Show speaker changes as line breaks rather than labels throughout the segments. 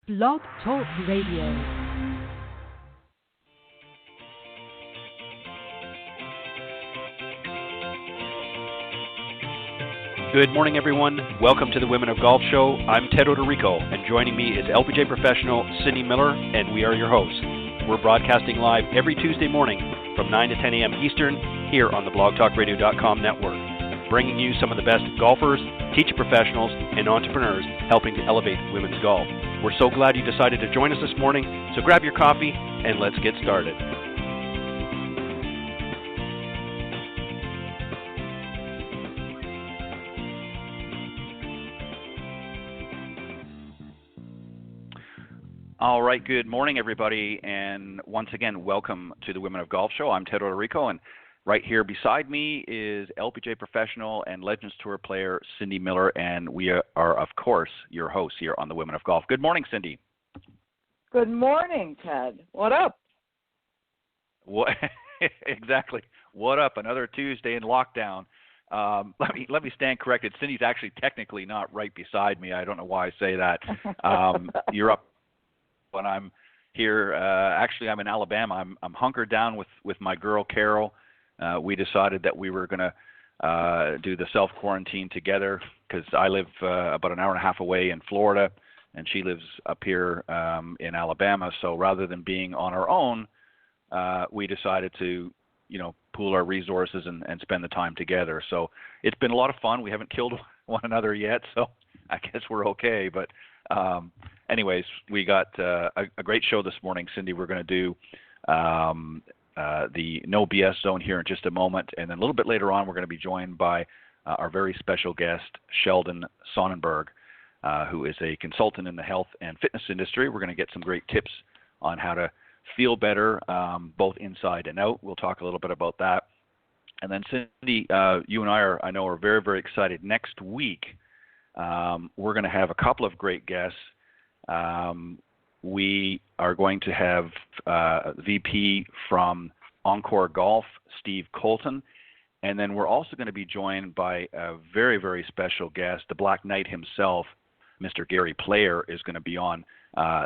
Blog Talk Radio.
Good morning, everyone. Welcome to the Women of Golf Show. I'm Ted Odorico, and joining me is LPGA professional Cindy Miller, and we are your hosts. We're broadcasting live every Tuesday morning from 9 to 10 a.m. Eastern here on the blogtalkradio.com network, bringing you some of the best golfers, teaching professionals, and entrepreneurs helping to elevate women's golf. We're so glad you decided to join us this morning, so grab your coffee and let's get started. All right, good morning, everybody, and once again, welcome to the Women of Golf Show. I'm Ted Odorico, and right here beside me is LPGA professional and Legends Tour player Cindy Miller, and we are, of course, your hosts here on the Women of Golf. Good morning, Cindy.
Good morning, Ted. What up?
What exactly? What up? Another Tuesday in lockdown. Let me stand corrected. Cindy's actually technically not right beside me. I don't know why I say that. You're up. When I'm here, actually I'm in Alabama. I'm hunkered down with my girl Carol. We decided that we were going to do the self-quarantine together because I live about an hour and a half away in Florida, and she lives up here in Alabama. So rather than being on our own, we decided to, pool our resources and spend the time together. So it's been a lot of fun. We haven't killed one another yet, so I guess we're okay. But anyways, we got a great show this morning, Cindy. We're going to do the No BS Zone here in just a moment. And then a little bit later on, we're going to be joined by our very special guest, Sheldon Sonnenberg, who is a consultant in the health and fitness industry. We're going to get some great tips on how to feel better, both inside and out. We'll talk a little bit about that. And then, Cindy, you and I know, are very, very excited. Next week, we're going to have a couple of great guests. We are going to have VP from Encore Golf, Steve Colton, and then we're also going to be joined by a very, very special guest, the Black Knight himself, Mr. Gary Player, is going to be on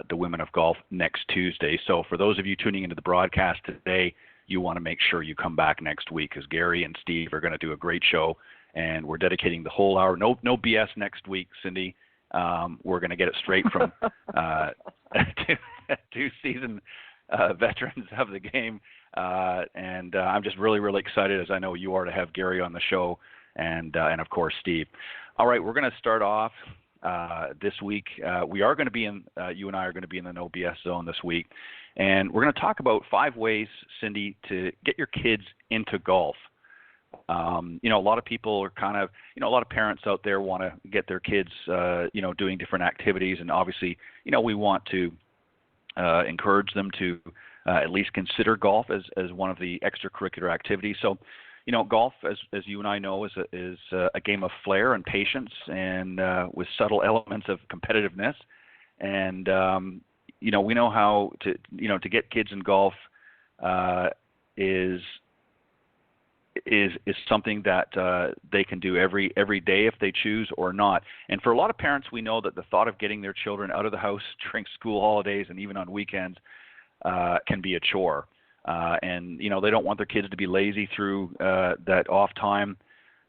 the Women of Golf next Tuesday. So for those of you tuning into the broadcast today, you want to make sure you come back next week because Gary and Steve are going to do a great show. And we're dedicating the whole hour. No BS next week, Cindy. We're going to get it straight from two seasoned veterans of the game. And I'm just really, really excited, as I know you are, to have Gary on the show and of course, Steve. All right, we're going to start off this week. We are going to be in, you and I are going to be in the No BS Zone this week. And we're going to talk about 5 ways, Cindy, to get your kids into golf. A lot of people are kind of, a lot of parents out there want to get their kids, doing different activities. And obviously, we want to encourage them to at least consider golf as one of the extracurricular activities. So, golf, as you and I know, is a game of flair and patience and with subtle elements of competitiveness. And, we know how to get kids in golf is something that they can do every day if they choose or not. And for a lot of parents, we know that the thought of getting their children out of the house during school holidays and even on weekends can be a chore. And they don't want their kids to be lazy through that off time.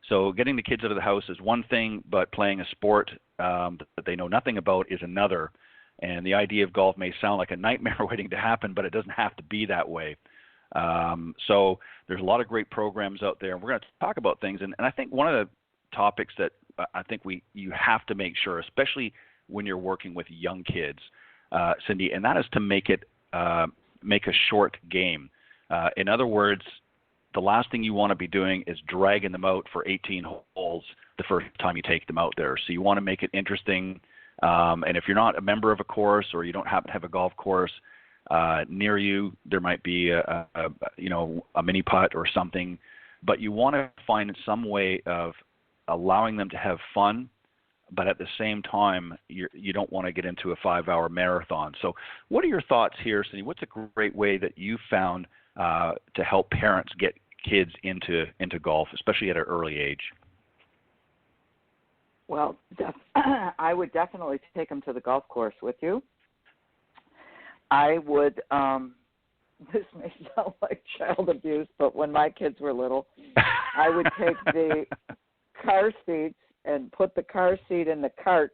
So getting the kids out of the house is one thing, but playing a sport that they know nothing about is another. And the idea of golf may sound like a nightmare waiting to happen, but it doesn't have to be that way. So there's a lot of great programs out there, and we're going to talk about things. And I think one of the topics that I think you have to make sure, especially when you're working with young kids, Cindy, and that is to make a short game. In other words, the last thing you want to be doing is dragging them out for 18 holes the first time you take them out there. So you want to make it interesting. And if you're not a member of a course or you don't happen to have a golf course near you, there might be a mini putt or something, but you want to find some way of allowing them to have fun, but at the same time, you don't want to get into a 5-hour marathon. So what are your thoughts here, Cindy? What's a great way that you found to help parents get kids into golf, especially at an early age?
Well, I would definitely take them to the golf course with you. I would, this may sound like child abuse, but when my kids were little, I would take the car seats and put the car seat in the cart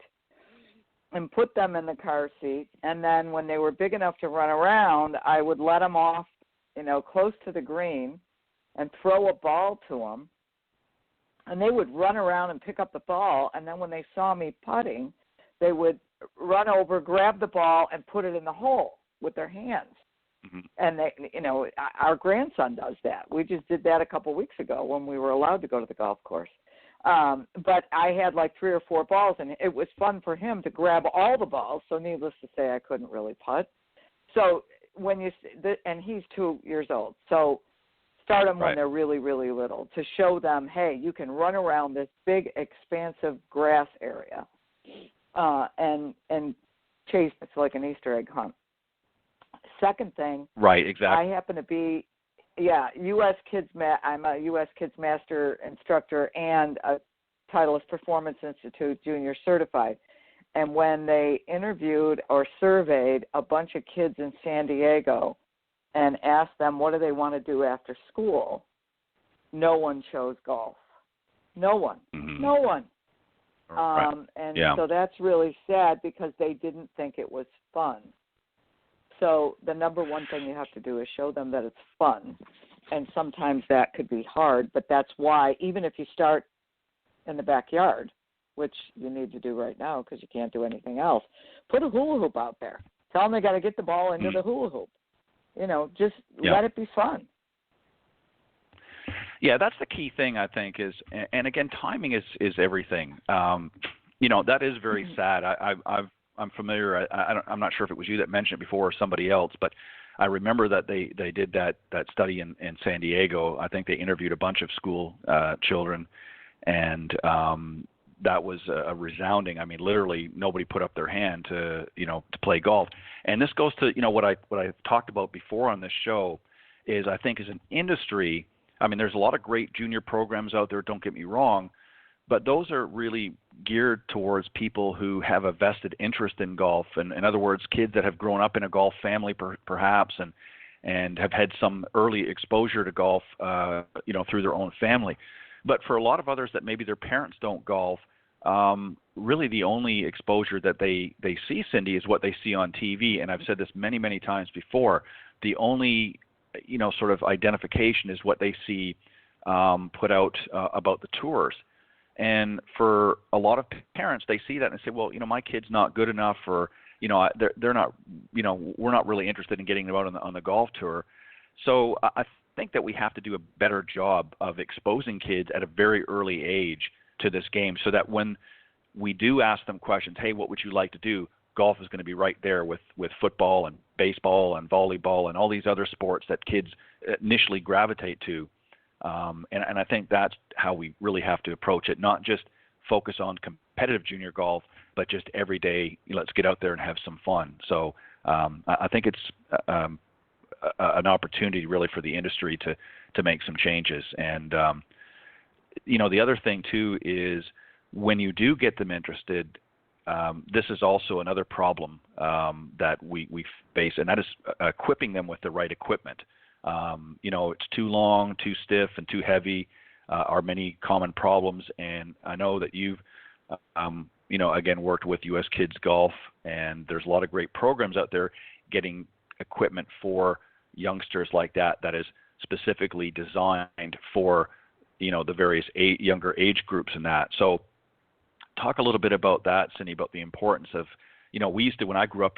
and put them in the car seat. And then when they were big enough to run around, I would let them off, close to the green and throw a ball to them. And they would run around and pick up the ball. And then when they saw me putting, they would run over, grab the ball, and put it in the hole with their hands. Mm-hmm. And they, our grandson does that. We just did that a couple weeks ago when we were allowed to go to the golf course. But I had like 3 or 4 balls, and it was fun for him to grab all the balls. So needless to say, I couldn't really putt. So and he's 2 years old. So start them when they're really, really little to show them, hey, you can run around this big, expansive grass area and chase. It's like an Easter egg hunt. Second thing,
right? Exactly.
I happen to be, U.S. Kids. I'm a U.S. Kids Master Instructor and a Titleist Performance Institute Junior Certified. And when they interviewed or surveyed a bunch of kids in San Diego and asked them what do they want to do after school, no one chose golf. No one. Mm-hmm. No one. So that's really sad because they didn't think it was fun. So the number one thing you have to do is show them that it's fun. And sometimes that could be hard, but that's why even if you start in the backyard, which you need to do right now because you can't do anything else, put a hula hoop out there. Tell them they got to get the ball into the hula hoop. Just let it be fun.
Yeah, that's the key thing, I think, is, and again, timing is everything. That is very sad. I'm familiar. I'm not sure if it was you that mentioned it before or somebody else, but I remember that they did that study in San Diego. I think they interviewed a bunch of school children, and that was a resounding. I mean, literally nobody put up their hand to play golf. And this goes to what I've talked about before on this show is I think as an industry, I mean, there's a lot of great junior programs out there. Don't get me wrong. But those are really geared towards people who have a vested interest in golf. And in other words, kids that have grown up in a golf family perhaps and have had some early exposure to golf, through their own family. But for a lot of others that maybe their parents don't golf, really the only exposure that they see, Cindy, is what they see on TV. And I've said this many, many times before. The only, sort of identification is what they see put out about the tours. And for a lot of parents, they see that and say, well, my kid's not good enough, or, they're not, we're not really interested in getting them out on the golf tour. So I think that we have to do a better job of exposing kids at a very early age to this game so that when we do ask them questions, hey, what would you like to do? Golf is going to be right there with football and baseball and volleyball and all these other sports that kids initially gravitate to. And I think that's how we really have to approach it, not just focus on competitive junior golf, but just every day, let's get out there and have some fun. So I think it's an opportunity really for the industry to make some changes. And, the other thing, too, is when you do get them interested, this is also another problem that we face, and that is equipping them with the right equipment. It's too long, too stiff, and too heavy are many common problems. And I know that you've, again, worked with U.S. Kids Golf, and there's a lot of great programs out there getting equipment for youngsters like that is specifically designed for, the various younger age groups and that. So talk a little bit about that, Cindy, about the importance of, we used to, when I grew up,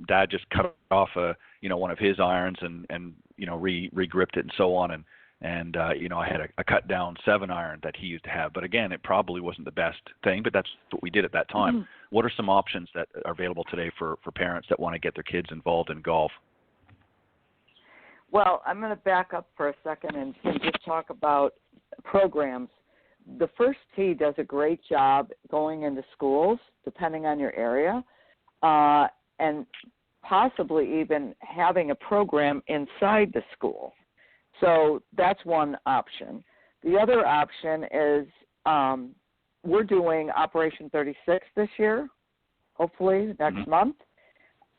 Dad just cut off one of his irons and re-gripped it and so on. And I had a cut down 7-iron that he used to have. But again, it probably wasn't the best thing, but that's what we did at that time. Mm-hmm. What are some options that are available today for parents that want to get their kids involved in golf?
Well, I'm going to back up for a second and just talk about programs. The First Tee does a great job going into schools, depending on your area, and possibly even having a program inside the school. So that's one option. The other option is we're doing Operation 36 this year, hopefully next month.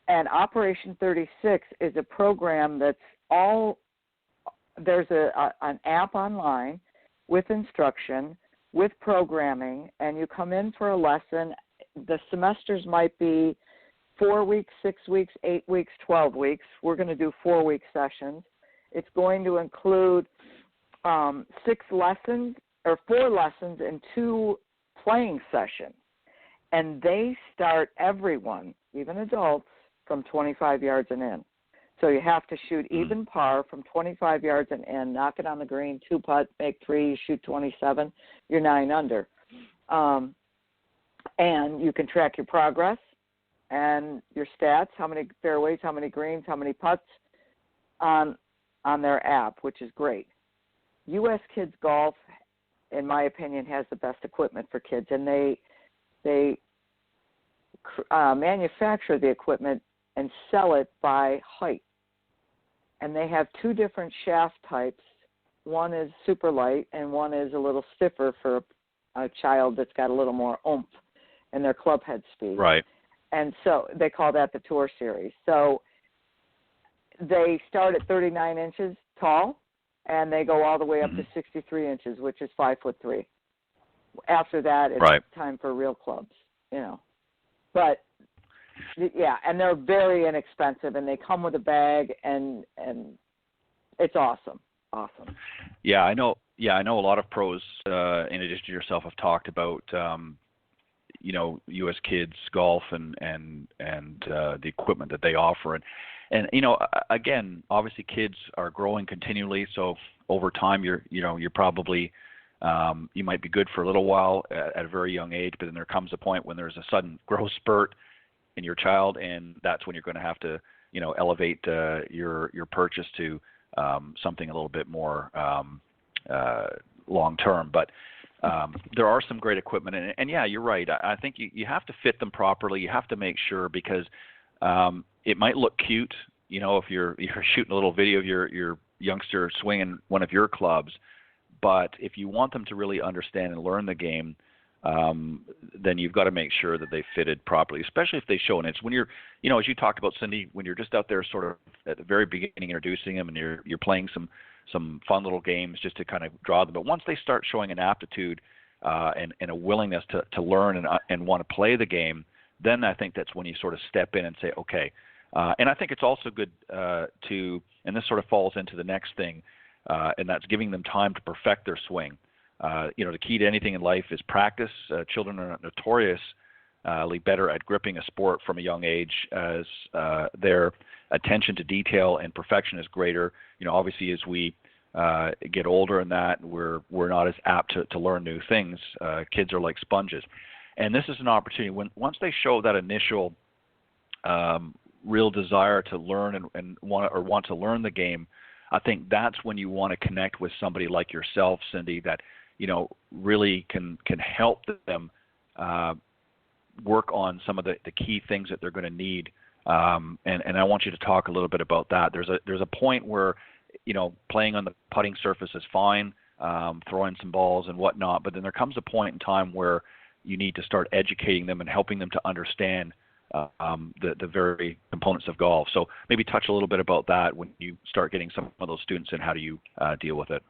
And Operation 36 is a program that's there's an app online with instruction, with programming, and you come in for a lesson. The semesters might be 4 weeks, 6 weeks, 8 weeks, 12 weeks. We're going to do 4-week sessions. It's going to include 6 lessons or 4 lessons and 2 playing sessions. And they start everyone, even adults, from 25 yards and in. So you have to shoot even par from 25 yards and in, knock it on the green, 2-putt, make 3, you shoot 27, you're 9 under. And you can track your progress and your stats, how many fairways, how many greens, how many putts on their app, which is great. U.S. Kids Golf, in my opinion, has the best equipment for kids, and they manufacture the equipment and sell it by height. And they have 2 different shaft types. One is super light, and one is a little stiffer for a child that's got a little more oomph in their club head speed.
Right.
And so they call that the Tour Series. So they start at 39 inches tall, and they go all the way up to 63 inches, which is 5'3". After that, it's time for real clubs, you know. But yeah, and they're very inexpensive, and they come with a bag, and it's awesome.
Yeah, I know. Yeah, I know a lot of pros, in addition to yourself, have talked about, you know, U.S. Kids Golf and the equipment that they offer, and you know, again, obviously, kids are growing continually, so over time, you're probably you might be good for a little while at a very young age, but then there comes a point when there's a sudden growth spurt in your child, and that's when you're going to have to, you know, elevate your purchase to something a little bit more long term. But there are some great equipment, and yeah, you're right. I think you have to fit them properly. You have to make sure, because it might look cute, you know, if you're shooting a little video of your youngster swinging one of your clubs, but if you want them to really understand and learn the game, then you've got to make sure that they fitted properly, especially if they show. And it's when you're, you know, as you talked about, Cindy, when you're just out there sort of at the very beginning introducing them, and you're playing some fun little games just to kind of draw them. But once they start showing an aptitude and a willingness to learn and want to play the game, then I think that's when you sort of step in and say, okay. And I think it's also good to, and this sort of falls into the next thing, and that's giving them time to perfect their swing. You know, the key to anything in life is practice. Children are notoriously better at gripping a sport from a young age, as their attention to detail and perfection is greater. You know, obviously as we get older in that, we're not as apt to learn new things. Kids are like sponges. And this is an opportunity once they show that initial real desire to learn and want to learn the game, I think that's when you want to connect with somebody like yourself, Cindy, that, you know, really can help them work on some of the key things that they're going to need. And I want you to talk a little bit about that. There's a point where, you know, playing on the putting surface is fine, throwing some balls and whatnot, but then there comes a point in time where you need to start educating them and helping them to understand the very components of golf. So maybe touch a little bit about that when you start getting some of those students in. How do you deal with it?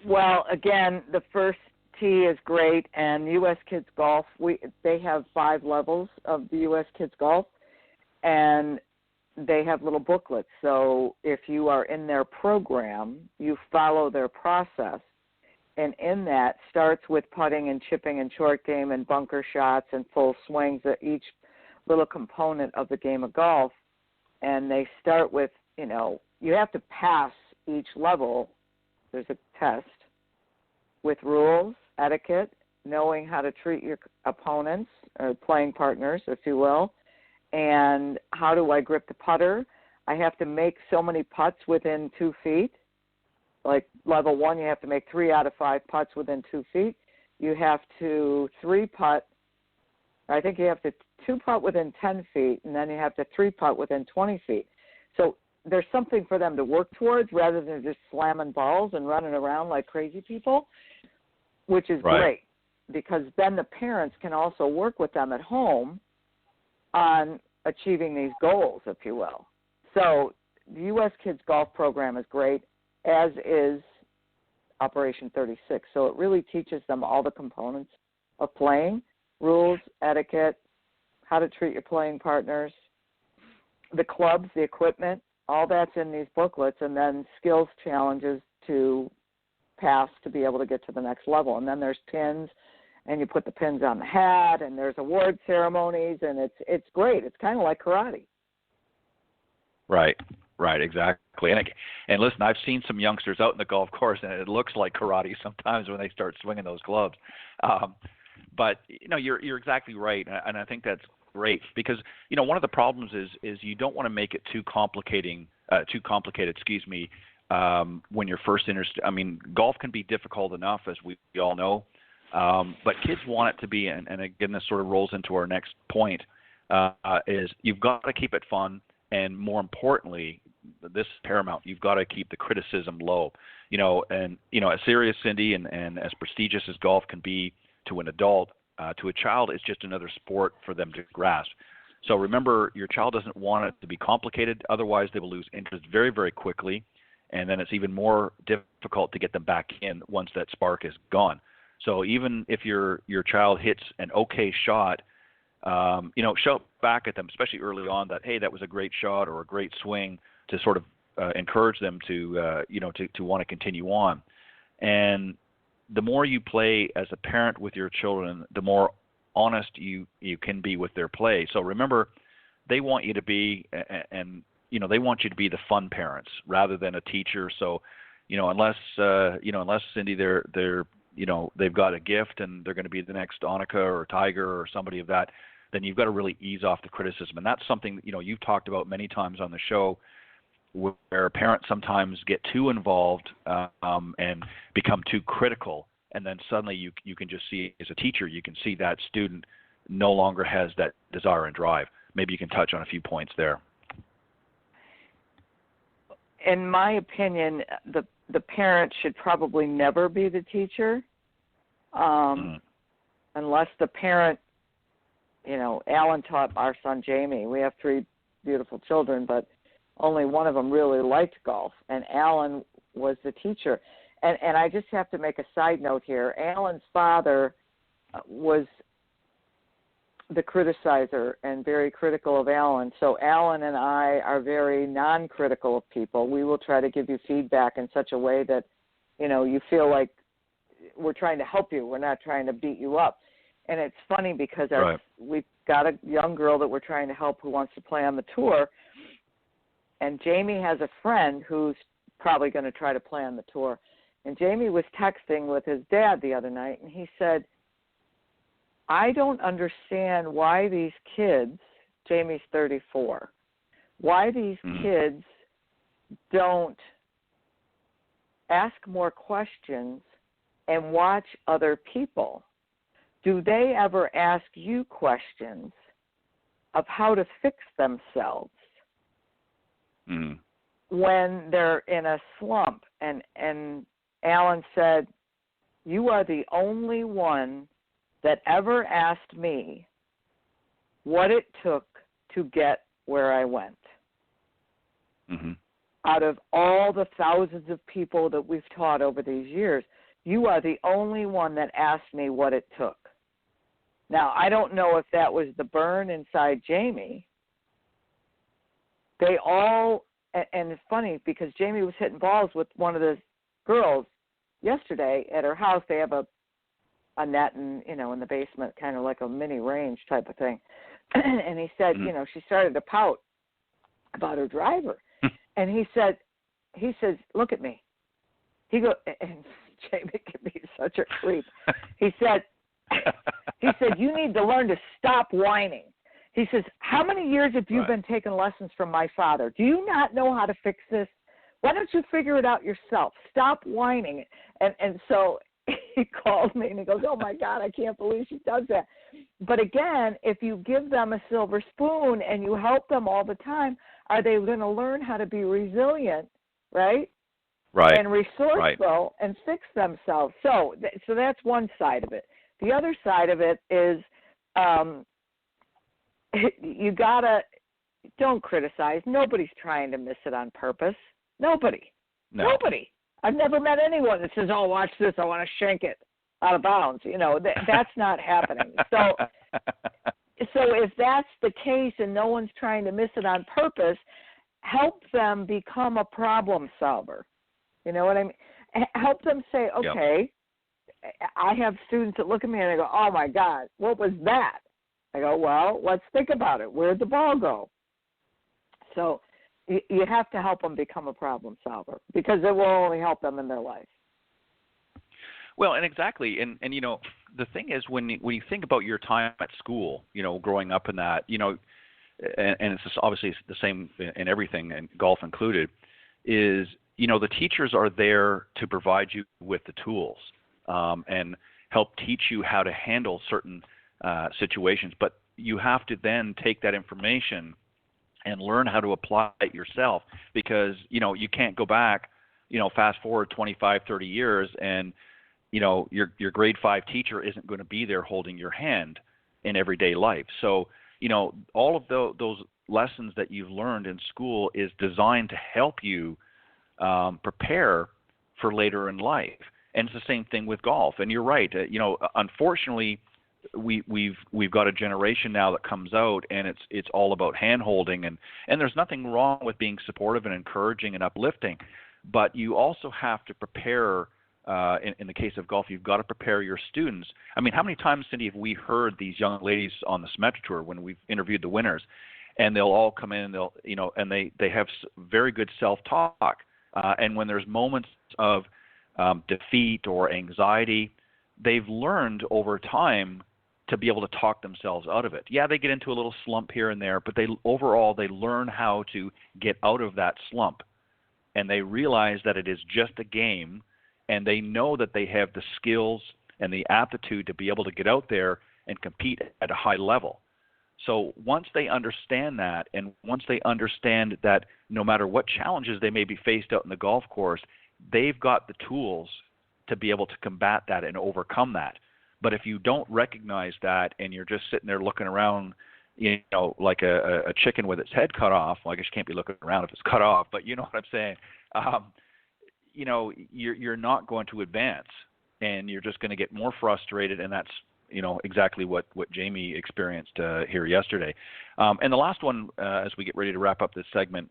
Well, again, the first tee is great, and U.S. Kids Golf, they have 5 levels of the U.S. Kids Golf, and they have little booklets. So if you are in their program, you follow their process. And in that starts with putting and chipping and short game and bunker shots and full swings at each little component of the game of golf. And they start with, you know, you have to pass each level. There's a test with rules, etiquette, knowing how to treat your opponents or playing partners, if you will. And how do I grip the putter? I have to make so many putts within 2 feet. Like level 1, you have to make 3 out of 5 putts within 2 feet. You have to 3-putt. I think you have to 2-putt within 10 feet, and then you have to 3-putt within 20 feet. So there's something for them to work towards rather than just slamming balls and running around like crazy people, which is great, because then the parents can also work with them at home on achieving these goals, if you will. So the U.S. Kids Golf Program is great, as is Operation 36. So it really teaches them all the components of playing, rules, etiquette, how to treat your playing partners, the clubs, the equipment, all that's in these booklets, and then skills challenges to pass to be able to get to the next level. And then there's pins, and you put the pins on the hat, and there's award ceremonies, and it's great. It's kind of like karate.
Right, exactly. And listen, I've seen some youngsters out in the golf course, and it looks like karate sometimes when they start swinging those clubs. But you're exactly right, and I think that's great because one of the problems is you don't want to make it too complicated. When you're first interested. I mean, golf can be difficult enough, as we all know, but kids want it to be. And again, this sort of rolls into our next point: is you've got to keep it fun, and more importantly, this is paramount. You've got to keep the criticism low. As serious, Cindy, and as prestigious as golf can be to an adult, to a child, it's just another sport for them to grasp. So remember, your child doesn't want it to be complicated. Otherwise, they will lose interest very, very quickly, and then it's even more difficult to get them back in once that spark is gone. So even if your child hits an okay shot, shout back at them, especially early on, that hey, that was a great shot or a great swing, to sort of encourage them to want to continue on. And the more you play as a parent with your children, the more honest you can be with their play. So remember, they want you to be, and they want you to be the fun parents rather than a teacher. So, unless Cindy, they've got a gift and they're going to be the next Annika or Tiger or somebody of that, then you've got to really ease off the criticism. And that's something you've talked about many times on the show, where parents sometimes get too involved and become too critical, and then suddenly you can just see, as a teacher, you can see that student no longer has that desire and drive. Maybe you can touch on a few points there.
In my opinion, the parent should probably never be the teacher, unless the parent, Alan taught our son Jamie. We have 3 beautiful children, but only one of them really liked golf, and Alan was the teacher. And I just have to make a side note here. Alan's father was the criticizer and very critical of Alan. So Alan and I are very non-critical of people. We will try to give you feedback in such a way that, you feel like we're trying to help you. We're not trying to beat you up. And it's funny because we've got a young girl that we're trying to help who wants to play on the tour. And Jamie has a friend who's probably going to try to play on the tour. And Jamie was texting with his dad the other night, and he said, I don't understand why these kids, Jamie's 34, why these kids don't ask more questions and watch other people. Do they ever ask you questions of how to fix themselves when they're in a slump? And Alan said, you are the only one that ever asked me what it took to get where I went. Out of all the thousands of people that we've taught over these years, you are the only one that asked me what it took. Now, I don't know if that was the burn inside Jamie. They all, and it's funny because Jamie was hitting balls with one of the girls yesterday at her house. They have a net in the basement, kind of like a mini range type of thing. And he said, she started to pout about her driver. And he says, look at me. And Jamie can be such a creep. He said, you need to learn to stop whining. He says, how many years have you been taking lessons from my father? Do you not know how to fix this? Why don't you figure it out yourself? Stop whining. And so he called me and he goes, oh, my God, I can't believe she does that. But again, if you give them a silver spoon and you help them all the time, are they going to learn how to be resilient, right?
Right.
And resourceful and fix themselves? So that's one side of it. The other side of it is you gotta, don't criticize. Nobody's trying to miss it on purpose. Nobody. I've never met anyone that says, "Oh, watch this, I want to shank it out of bounds." That's not happening. So if that's the case and no one's trying to miss it on purpose, help them become a problem solver. You know what I mean? Help them say, okay, I have students that look at me and they go, "Oh my God, what was that?" I go, "Well, let's think about it. Where'd the ball go?" So you have to help them become a problem solver, because it will only help them in their life.
Well, and exactly, and the thing is, when you think about your time at school, growing up in that, and it's just obviously the same in everything, and golf included, is the teachers are there to provide you with the tools and help teach you how to handle certain situations, but you have to then take that information and learn how to apply it yourself, because you can't go back, fast forward 25, 30 years, and your grade 5 teacher isn't going to be there holding your hand in everyday life. So all of those lessons that you've learned in school is designed to help you prepare for later in life. And it's the same thing with golf. And you're right. Unfortunately, we've got a generation now that comes out, and it's all about hand holding, and there's nothing wrong with being supportive and encouraging and uplifting, but you also have to prepare. In the case of golf, you've got to prepare your students. I mean, how many times, Cindy, have we heard these young ladies on the Symetra Tour when we've interviewed the winners, and they'll all come in, and they have very good self-talk, and when there's moments of defeat or anxiety, they've learned over time to be able to talk themselves out of it. Yeah, they get into a little slump here and there, but overall they learn how to get out of that slump, and they realize that it is just a game, and they know that they have the skills and the aptitude to be able to get out there and compete at a high level. So once they understand that, and once they understand that no matter what challenges they may be faced out in the golf course, they've got the tools to be able to combat that and overcome that. But if you don't recognize that, and you're just sitting there looking around, like a chicken with its head cut off, well, I guess you can't be looking around if it's cut off, but you know what I'm saying, you're not going to advance, and you're just going to get more frustrated, and that's exactly what Jamie experienced here yesterday. And the last one, as we get ready to wrap up this segment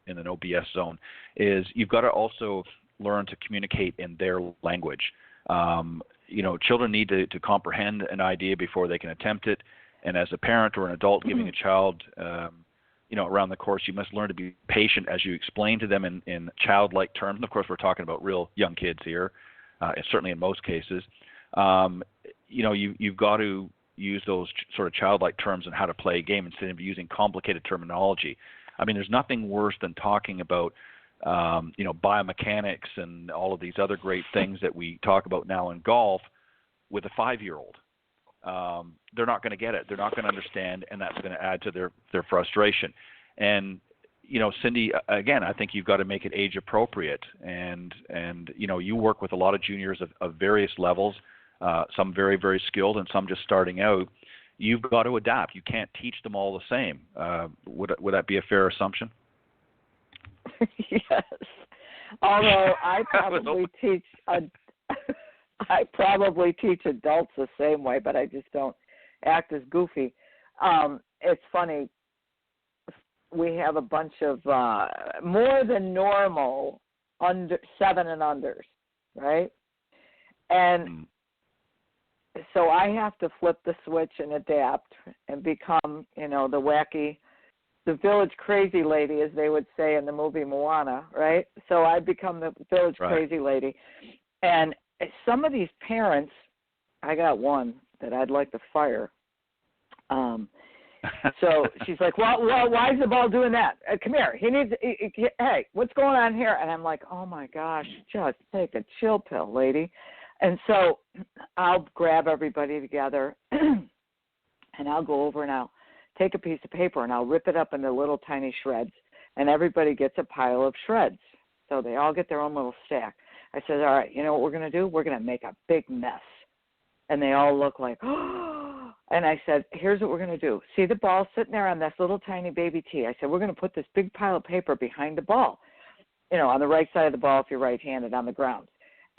in an OBS zone, is you've got to also learn to communicate in their language. Children need to comprehend an idea before they can attempt it, and as a parent or an adult giving a child around the course, you must learn to be patient as you explain to them in childlike terms. And of course, we're talking about real young kids here, certainly in most cases. You've got to use those sort of childlike terms on how to play a game instead of using complicated terminology. I mean, there's nothing worse than talking about, biomechanics and all of these other great things that we talk about now in golf with a 5-year-old. They're not going to get it. They're not going to understand, and that's going to add to their frustration. And, Cindy, again, I think you've got to make it age appropriate. And you work with a lot of juniors of various levels, some very, very skilled and some just starting out. You've got to adapt. You can't teach them all the same. Would that be a fair assumption?
Yes. Although I probably teach adults the same way, but I just don't act as goofy. It's funny. We have a bunch of more than normal 7 and unders, right? And so I have to flip the switch and adapt and become, the village crazy lady, as they would say in the movie Moana, right? So I become the village crazy lady. And some of these parents, I got one that I'd like to fire. So she's like, well, why is the ball doing that? Come here. Hey, what's going on here? And I'm like, oh, my gosh, just take a chill pill, lady. And so I'll grab everybody together, and I'll go over and I'll take a piece of paper, and I'll rip it up into little tiny shreds, and everybody gets a pile of shreds. So they all get their own little stack. I said, all right, you know what we're going to do? We're going to make a big mess. And they all look like, oh, And I said, here's what we're going to do. See the ball sitting there on this little tiny baby tee? I said, we're going to put this big pile of paper behind the ball, on the right side of the ball if you're right-handed on the ground.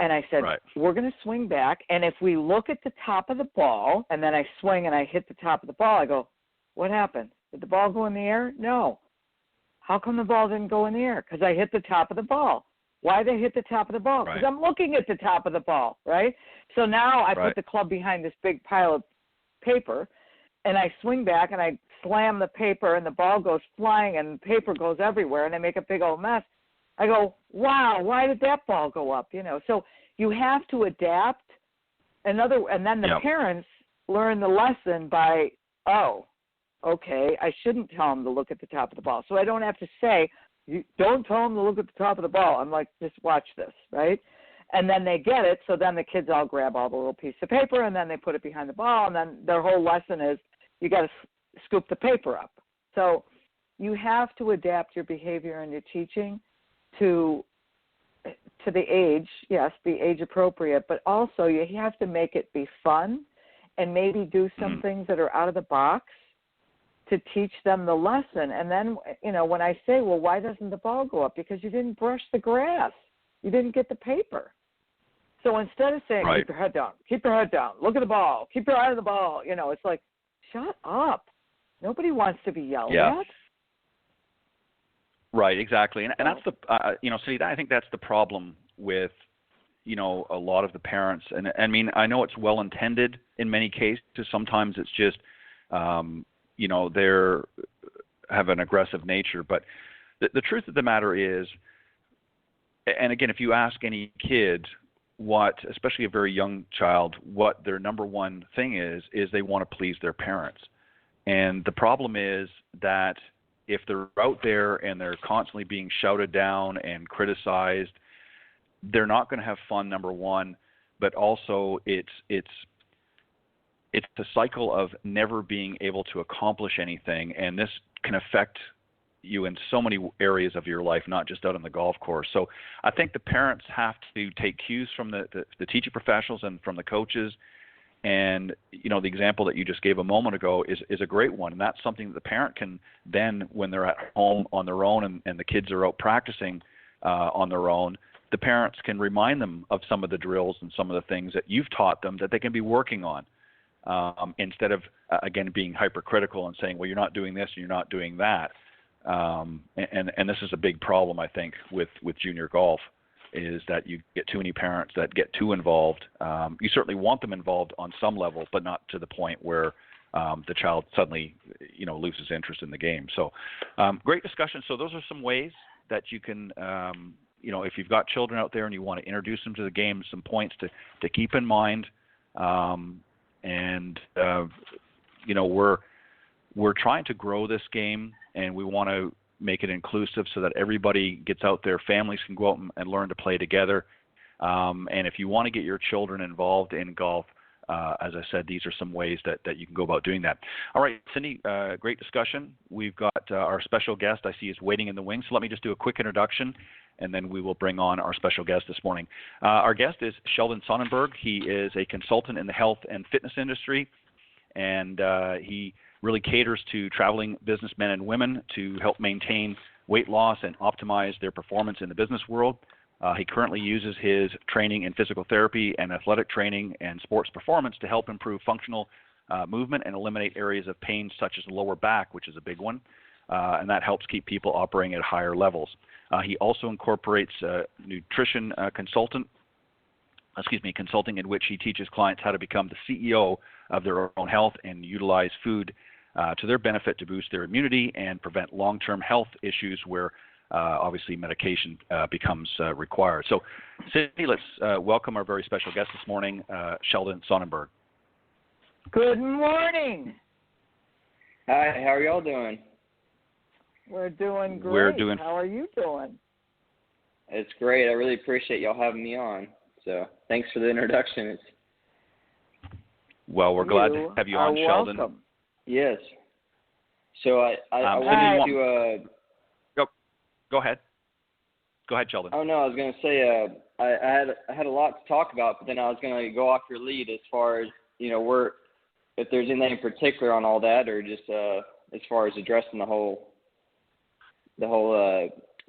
And I said, we're going to swing back, and if we look at the top of the ball, and then I swing and I hit the top of the ball, I go, what happened? Did the ball go in the air? No. How come the ball didn't go in the air? Because I hit the top of the ball. Why did I hit the top of the ball? Because I'm looking at the top of the ball, right? So now I put the club behind this big pile of paper, and I swing back, and I slam the paper, and the ball goes flying, and the paper goes everywhere, and I make a big old mess. I go, wow, why did that ball go up? So you have to adapt. And then the parents learn the lesson by, okay, I shouldn't tell them to look at the top of the ball. So I don't have to say, don't tell them to look at the top of the ball. I'm like, just watch this, right? And then they get it, so then the kids all grab all the little piece of paper, and then they put it behind the ball, and then their whole lesson is you got to scoop the paper up. So you have to adapt your behavior and your teaching to the age, yes, be age appropriate, but also you have to make it be fun and maybe do some things that are out of the box to teach them the lesson. And then, when I say, well, why doesn't the ball go up? Because you didn't brush the grass. You didn't get the paper. So instead of saying, keep your head down, look at the ball, keep your eye on the ball, it's like, shut up. Nobody wants to be yelled at.
Right, exactly, and that's the Cindy, I think that's the problem with a lot of the parents, and I mean I know it's well intended in many cases. Sometimes it's just they're have an aggressive nature, but the truth of the matter is, and again, if you ask any kid especially a very young child, what their number one thing is they want to please their parents, and the problem is that if they're out there and they're constantly being shouted down and criticized, they're not going to have fun, number one, but also it's a cycle of never being able to accomplish anything, and this can affect you in so many areas of your life, not just out on the golf course. So I think the parents have to take cues from the teaching professionals and from the coaches. And, the example that you just gave a moment ago is a great one. And that's something that the parent can then, when they're at home on their own and the kids are out practicing on their own, the parents can remind them of some of the drills and some of the things that you've taught them that they can be working on instead of, again, being hypercritical and saying, well, you're not doing this and you're not doing that. And this is a big problem, I think, with junior golf. Is that you get too many parents that get too involved. You certainly want them involved on some level, but not to the point where the child suddenly, loses interest in the game. So great discussion. So those are some ways that you can, if you've got children out there and you want to introduce them to the game, some points to keep in mind. We're trying to grow this game, and we want to make it inclusive so that everybody gets out there, families can go out and learn to play together. And if you want to get your children involved in golf, as I said, these are some ways that you can go about doing that. All right, Cindy, great discussion. We've got our special guest I see is waiting in the wings. So let me just do a quick introduction, and then we will bring on our special guest this morning. Our guest is Sheldon Sonnenberg. He is a consultant in the health and fitness industry, and he really caters to traveling businessmen and women to help maintain weight loss and optimize their performance in the business world. He currently uses his training in physical therapy and athletic training and sports performance to help improve functional movement and eliminate areas of pain such as the lower back, which is a big one, and that helps keep people operating at higher levels. He also incorporates nutrition consulting, in which he teaches clients how to become the CEO of their own health and utilize food to their benefit to boost their immunity and prevent long-term health issues where obviously medication becomes required. So, Cindy, let's welcome our very special guest this morning, Sheldon Sonnenberg.
Good morning.
Hi, how are y'all doing?
We're doing great. How are you doing?
It's great. I really appreciate y'all having me on. So thanks for the introduction.
Well, we're glad to have you on, Sheldon.
Welcome.
Yes. So I wanted to
Go ahead. Go ahead, Sheldon.
Oh no, I was going to say I had a lot to talk about, but then I was going to go off your lead as far as we're if there's anything in particular on all that, or just as far as addressing the whole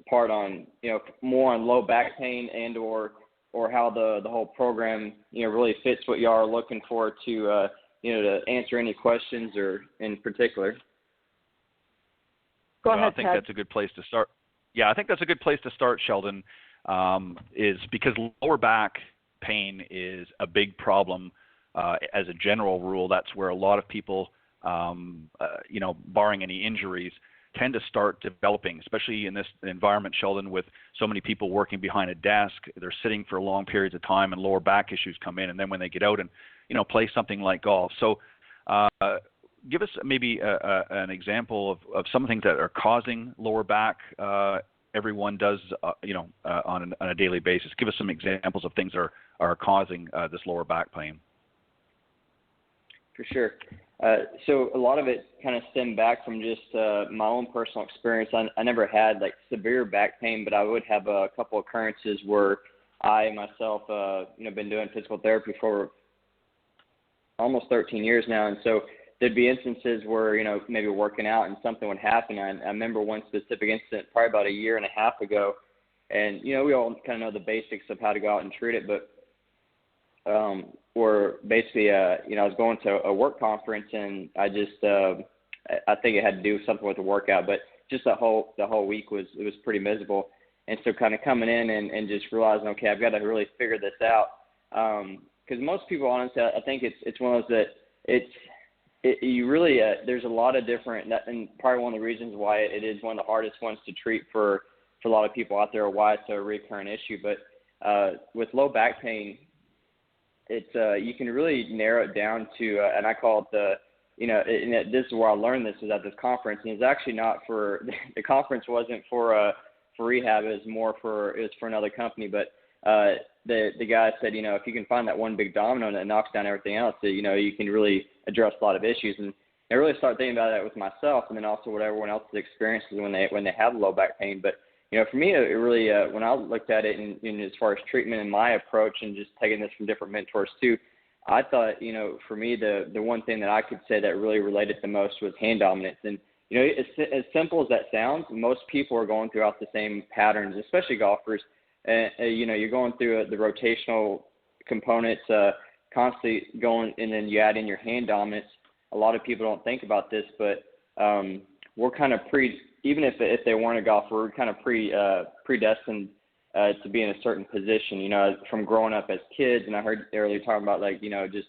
part on, more on low back pain and or how the whole program, really fits what y'all are looking for to, to answer any questions or in particular.
Go ahead,
I think that's a good place to start. Yeah, I think that's a good place to start, Sheldon, is because lower back pain is a big problem. As a general rule, that's where a lot of people, barring any injuries, tend to start developing, especially in this environment, Sheldon, with so many people working behind a desk. They're sitting for long periods of time, and lower back issues come in. And then when they get out and, play something like golf. So give us maybe an example of some things that are causing lower back. Everyone does, on a daily basis. Give us some examples of things that are causing this lower back pain.
For sure. So a lot of it kind of stemmed back from just my own personal experience. I never had like severe back pain, but I would have a couple occurrences where I myself, been doing physical therapy for almost 13 years now. And so there'd be instances where, maybe working out and something would happen. I remember one specific incident probably about a year and a half ago. And, we all kind of know the basics of how to go out and treat it, but where basically, I was going to a work conference, and I just, I think it had to do something with the workout, but just the whole week was pretty miserable. And so kind of coming in and just realizing, okay, I've got to really figure this out. Because most people, honestly, I think it's one of those that you really, there's a lot of different, and probably one of the reasons why it is one of the hardest ones to treat for a lot of people out there, or why it's a recurrent issue. But with low back pain, it's you can really narrow it down to, and I call it and this is where I learned this, was at this conference, and it's actually not for the conference wasn't for rehab, it was for another company, but the guy said, if you can find that one big domino that knocks down everything else, you can really address a lot of issues. And I really started thinking about that with myself, and then also what everyone else's experiences when they have low back pain. But for me, it really, when I looked at it in as far as treatment and my approach, and just taking this from different mentors too, I thought, for me, the one thing that I could say that really related the most was hand dominance. And, as simple as that sounds, most people are going throughout the same patterns, especially golfers. You're going through the rotational components, constantly going, and then you add in your hand dominance. A lot of people don't think about this, but we're kind of even if they weren't a golfer, we're kind of predestined to be in a certain position, from growing up as kids. And I heard earlier talking about just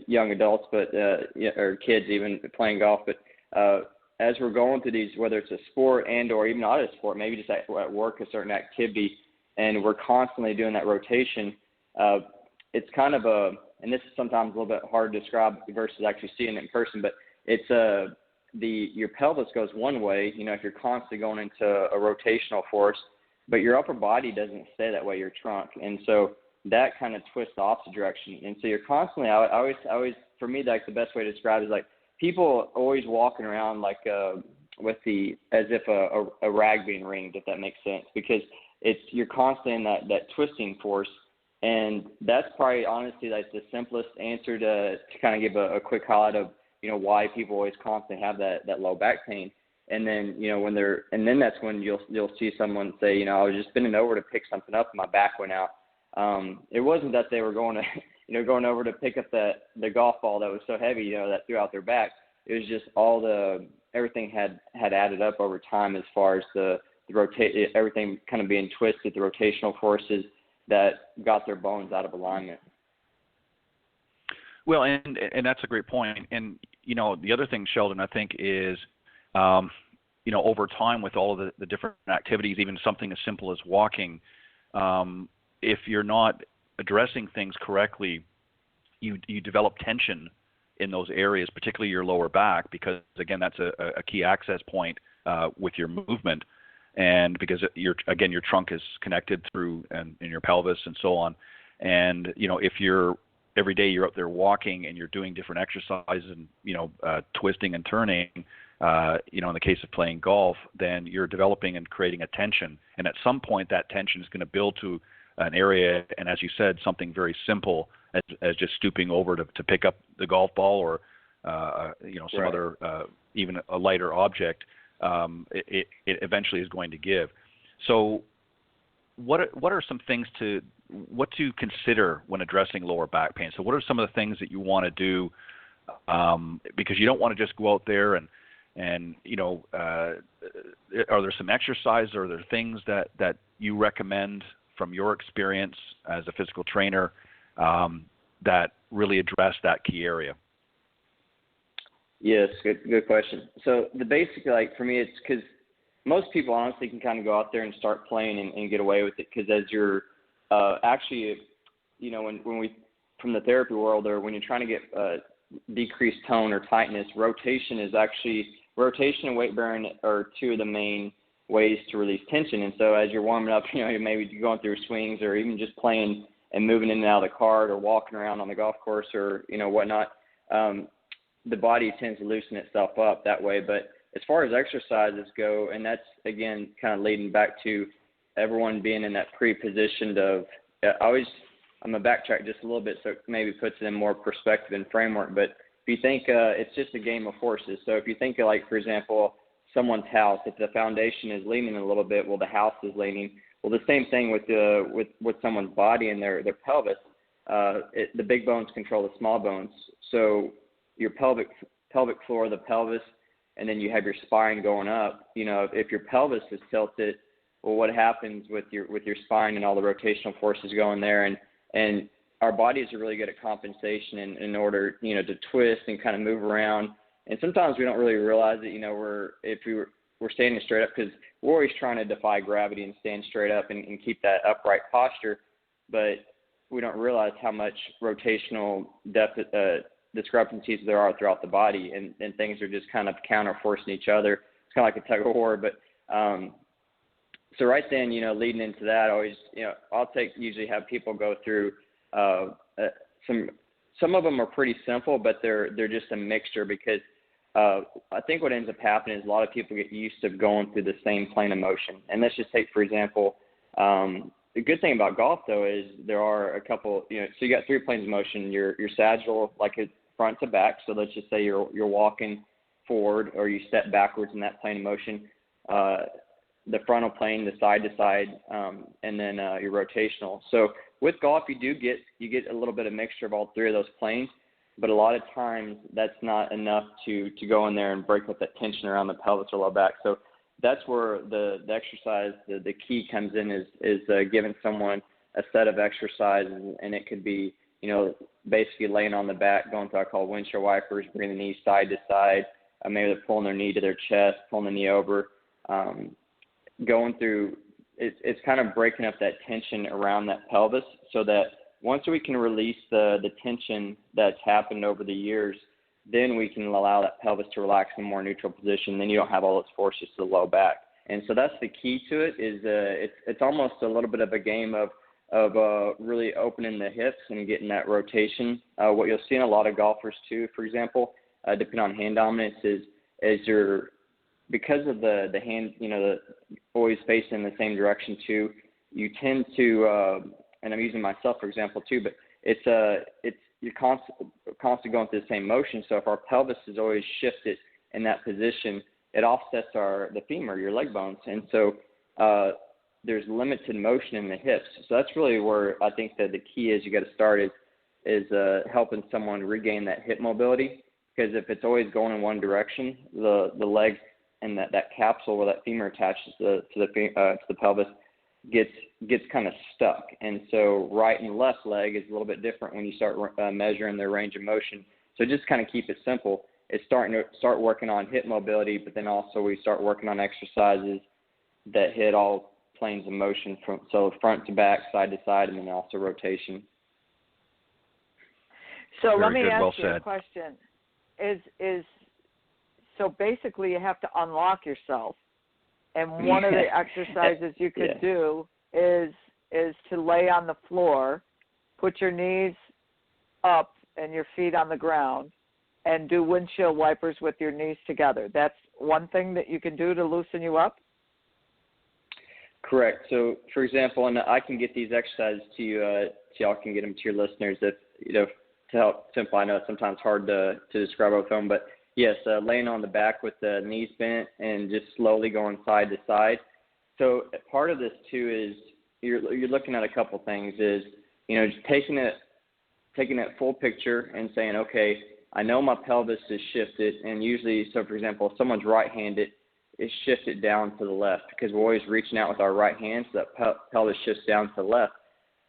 young adults, but or kids even playing golf. But as we're going through these, whether it's a sport and or even not a sport, maybe just at work, a certain activity, and we're constantly doing that rotation, it's kind of and this is sometimes a little bit hard to describe versus actually seeing it in person, but it's your pelvis goes one way, if you're constantly going into a rotational force, but your upper body doesn't stay that way, your trunk. And so that kind of twists the opposite direction. And so you're constantly, I always, for me, like the best way to describe it is like people always walking around like as if a rag being wringed, if that makes sense, because you're constantly in that twisting force. And that's probably honestly like the simplest answer to kind of give a quick highlight of, why people always constantly have that low back pain. And then, and then that's when you'll see someone say, I was just bending over to pick something up and my back went out. It wasn't that they were going to, going over to pick up the golf ball that was so heavy, that threw out their back. It was just everything had added up over time as far as the everything kind of being twisted, the rotational forces that got their bones out of alignment.
Well, and that's a great point. And, the other thing, Sheldon, I think is, over time with all of the different activities, even something as simple as walking, if you're not addressing things correctly, you develop tension in those areas, particularly your lower back, because, again, that's a key access point with your movement. And because your trunk is connected through and in your pelvis and so on. And, if every day you're out there walking and you're doing different exercises and, twisting and turning, in the case of playing golf, then you're developing and creating a tension. And at some point that tension is going to build to an area. And as you said, something very simple as just stooping over to pick up the golf ball or some
right.
other, even a lighter object, it eventually is going to give. So what are some things to consider when addressing lower back pain? So what are some of the things that you want to do, because you don't want to just go out there and are there some exercise, or are there things that you recommend from your experience as a physical trainer that really address that key area?
Yes, good question. So the basic, like for me, it's because most people honestly can kind of go out there and start playing and get away with it, because as you're actually, when we, from the therapy world, or when you're trying to get decreased tone or tightness, rotation and weight bearing are two of the main ways to release tension. And so as you're warming up, maybe you're going through swings, or even just playing and moving in and out of the cart, or walking around on the golf course, or whatnot, the body tends to loosen itself up that way. But as far as exercises go, and that's again kind of leading back to everyone being in that pre-positioned of, I'm going to backtrack just a little bit so it maybe puts it in more perspective and framework. But if you think it's just a game of forces. So if you think of, like, for example, someone's house, if the foundation is leaning a little bit, well, the house is leaning. Well, the same thing with someone's body and their pelvis. The big bones control the small bones. So your pelvic floor, the pelvis, and then you have your spine going up. If your pelvis is tilted, well, what happens with your spine and all the rotational forces going there? And our bodies are really good at compensation in order, to twist and kind of move around. And sometimes we don't really realize that, we're standing straight up, because we're always trying to defy gravity and stand straight up and keep that upright posture. But we don't realize how much rotational discrepancies there are throughout the body, and things are just kind of counter-forcing each other. It's kind of like a tug of war. But so right then, leading into that, I'll usually have people go through some of them are pretty simple, but they're just a mixture, because I think what ends up happening is a lot of people get used to going through the same plane of motion. And let's just take, for example, the good thing about golf, though, is there are a couple, so you got 3 planes of motion. Your sagittal, like a front to back. So let's just say you're walking forward, or you step backwards in that plane of motion. The frontal plane, the side to side, and then your rotational. So with golf, you get a little bit of mixture of all 3 of those planes, but a lot of times that's not enough to go in there and break up that tension around the pelvis or low back. So that's where the exercise, the key comes in, is giving someone a set of exercises, and it could be, basically laying on the back, going through what I call windshield wipers, bringing the knees side to side, maybe they're pulling their knee to their chest, pulling the knee over, going through, it's kind of breaking up that tension around that pelvis, so that once we can release the tension that's happened over the years, then we can allow that pelvis to relax in a more neutral position. Then you don't have all those forces to the low back. And so that's the key to it, is it's almost a little bit of a game of really opening the hips and getting that rotation. What you'll see in a lot of golfers too, for example, depending on hand dominance, is because of the hand, always facing the same direction too, you tend to, and I'm using myself for example too, but you're constantly going through the same motion. So if our pelvis is always shifted in that position, it offsets the femur, your leg bones, and so there's limited motion in the hips. So that's really where I think that the key is. You got to start is helping someone regain that hip mobility, because if it's always going in one direction, the legs and that capsule where that femur attaches to the pelvis gets kind of stuck. And so right and left leg is a little bit different when you start measuring their range of motion. So just kind of keep it simple. It's start working on hip mobility, but then also we start working on exercises that hit all planes of motion, from front to back, side to side, and then also rotation.
So
Very
let me
good,
ask
well
you a
said.
question. So basically you have to unlock yourself, and one of the exercises you could do is to lay on the floor, put your knees up and your feet on the ground, and do windshield wipers with your knees together. That's one thing that you can do to loosen you up?
Correct. So, for example, and I can get these exercises to you, so y'all can get them to your listeners. If help simplify. I know it's sometimes hard to describe over the phone, but yes, laying on the back with the knees bent and just slowly going side to side. So part of this too is you're looking at a couple things. Is just taking it full picture and saying, okay, I know my pelvis is shifted, and usually, so for example, if someone's right-handed, it's shifted down to the left because we're always reaching out with our right hand, so that pelvis shifts down to the left.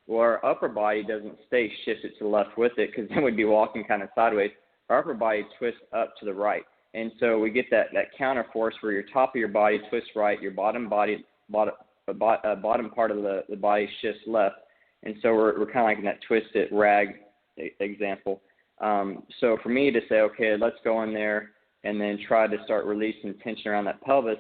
Well, our upper body doesn't stay shifted to the left with it because then we'd be walking kind of sideways. Our upper body twists up to the right. And so we get that counter force where your top of your body twists right, your bottom part of the body shifts left. And so we're kind of like in that twisted rag example. So for me to say, okay, let's go in there and then try to start releasing tension around that pelvis,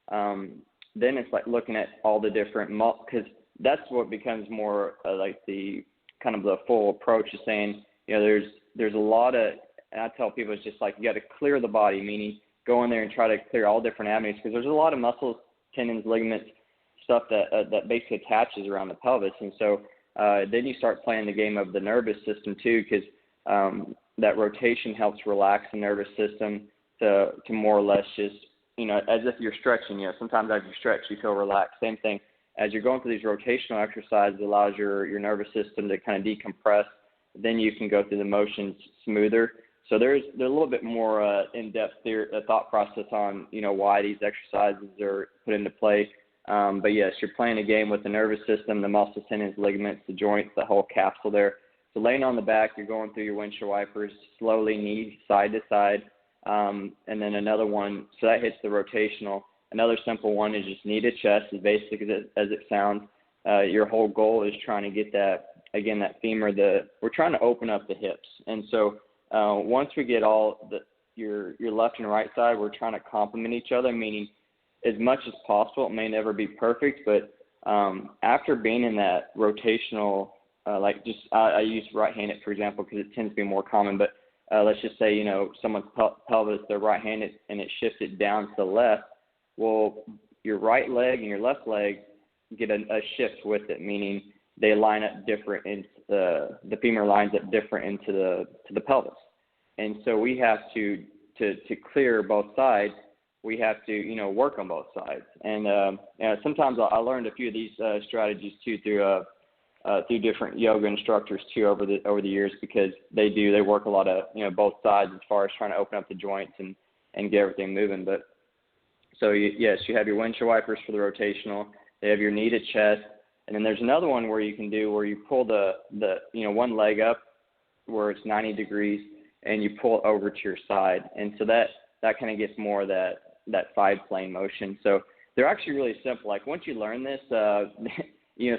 then it's like looking at all the different because that's what becomes more like the kind of the full approach is saying, there's a lot of, and I tell people it's just like you got to clear the body, meaning go in there and try to clear all different avenues because there's a lot of muscles, tendons, ligaments, stuff that basically attaches around the pelvis. And so then you start playing the game of the nervous system too because that rotation helps relax the nervous system to more or less just, as if you're stretching. Sometimes as you stretch, you feel relaxed. Same thing. As you're going through these rotational exercises, it allows your nervous system to kind of decompress. Then you can go through the motions smoother. So there's a little bit more in-depth thought process on, why these exercises are put into play. But yes, you're playing a game with the nervous system, the muscles, tendons, ligaments, the joints, the whole capsule there. So laying on the back, you're going through your windshield wipers, slowly knees side to side. And then another one, so that hits the rotational. Another simple one is just knee to chest, as basic as it sounds. Your whole goal is trying to get that femur, we're trying to open up the hips. And so once we get all your left and right side, we're trying to complement each other, meaning as much as possible. It may never be perfect, but after being in that rotational, I use right-handed, for example, because it tends to be more common, but let's just say, someone's pelvis, they're right-handed, and it shifted down to the left. Well, your right leg and your left leg get a shift with it, meaning they line up different, and the femur lines up different into the pelvis. And so we have to clear both sides, we have to, work on both sides. And sometimes I learned a few of these strategies too through different yoga instructors too over the years because they work a lot of, both sides as far as trying to open up the joints and get everything moving. But so yes, you have your windshield wipers for the rotational. They have your knee to chest, and then there's another one where you can do where you pull the one leg up where it's 90 degrees and you pull it over to your side, and so that kind of gets more of that side plane motion. So they're actually really simple. Like once you learn this,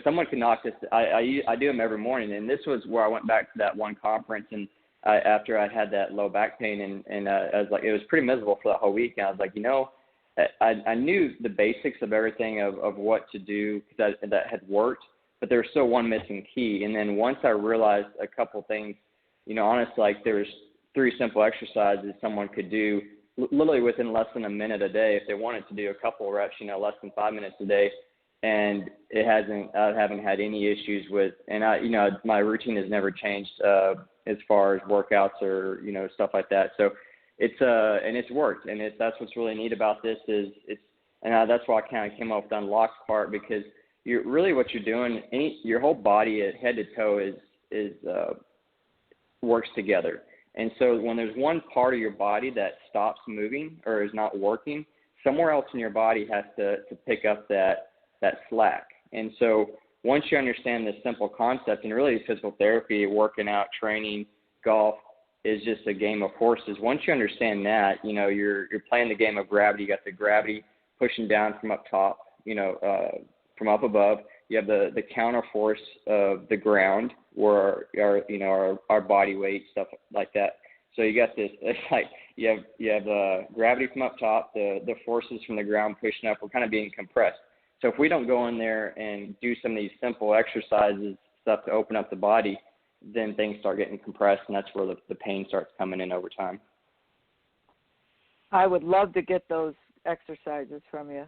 someone can knock this. I do them every morning, and this was where I went back to that one conference and. After I had that low back pain and I was like, it was pretty miserable for that whole week. And I was like, I knew the basics of everything of what to do that had worked, but there was still one missing key. And then once I realized a couple things, honestly, like there's 3 simple exercises someone could do literally within less than a minute a day if they wanted to do a couple of reps, less than 5 minutes a day. And I haven't had any issues with, and my routine has never changed as far as workouts or, stuff like that. So it's worked. And that's what's really neat about this that's why I kind of came up with the unlocked part because what you're doing, your whole body head to toe is works together. And so when there's one part of your body that stops moving or is not working, somewhere else in your body has to pick up that slack. And so once you understand this simple concept, and really physical therapy, working out, training, golf is just a game of horses. Once you understand that, you're playing the game of gravity. You got the gravity pushing down from up top, from up above. You have the counter force of the ground or our body weight, stuff like that. So you got this, it's like you have gravity from up top, the forces from the ground pushing up. We're kind of being compressed. So if we don't go in there and do some of these simple exercises, stuff to open up the body, then things start getting compressed, and that's where the pain starts coming in over time.
I would love to get those exercises from you.